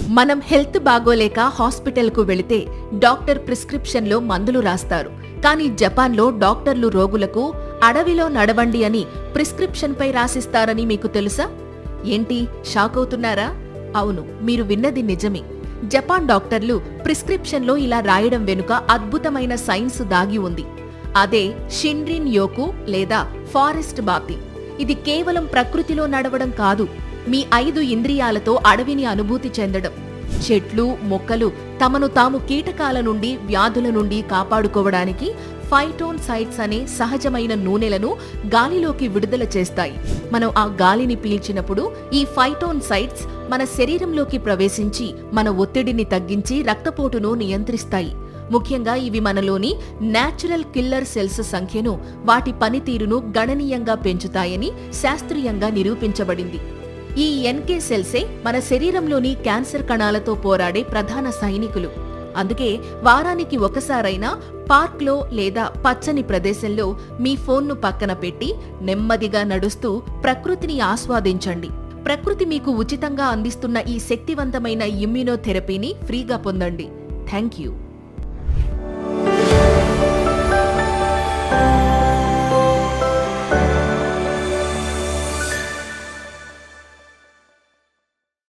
మనం హెల్త్ బాగోలేక హాస్పిటల్కు వెళితే డాక్టర్ ప్రిస్క్రిప్షన్లో మందులు రాస్తారు. కానీ జపాన్లో డాక్టర్లు రోగులకు అడవిలో నడవండి అని ప్రిస్క్రిప్షన్పై రాసిస్తారని మీకు తెలుసా? ఏంటి, షాక్ అవుతున్నారా? అవును, మీరు విన్నది నిజమే. జపాన్ డాక్టర్లు ప్రిస్క్రిప్షన్లో ఇలా రాయడం వెనుక అద్భుతమైన సైన్స్ దాగి ఉంది. అదే షిన్రిన్ యోకు లేదా ఫారెస్ట్ బాతింగ్. ఇది కేవలం ప్రకృతిలో నడవడం కాదు, మీ 5 ఇంద్రియాలతో అడవిని అనుభూతి చెందడం. చెట్లు, మొక్కలు తమను తాము కీటకాల నుండి, వ్యాధుల నుండి కాపాడుకోవడానికి ఫైటోన్సైడ్స్ అనే సహజమైన నూనెలను గాలిలోకి విడుదల చేస్తాయి. మనం ఆ గాలిని పీల్చినప్పుడు ఈ ఫైటోన్సైడ్స్ మన శరీరంలోకి ప్రవేశించి మన ఒత్తిడిని తగ్గించి రక్తపోటును నియంత్రిస్తాయి. ముఖ్యంగా ఇవి మనలోని న్యాచురల్ కిల్లర్ సెల్స్ సంఖ్యను, వాటి పనితీరును గణనీయంగా పెంచుతాయని శాస్త్రీయంగా నిరూపించబడింది. ఈ ఎన్కే సెల్సే మన శరీరంలోని క్యాన్సర్ కణాలతో పోరాడే ప్రధాన సైనికులు. అందుకే వారానికి ఒకసారైనా పార్క్లో లేదా పచ్చని ప్రదేశంలో మీ ఫోన్ను పక్కన పెట్టి నెమ్మదిగా నడుస్తూ ప్రకృతిని ఆస్వాదించండి. ప్రకృతి మీకు ఉచితంగా అందిస్తున్న ఈ శక్తివంతమైన ఇమ్యునోథెరపీని ఫ్రీగా పొందండి. Thank you.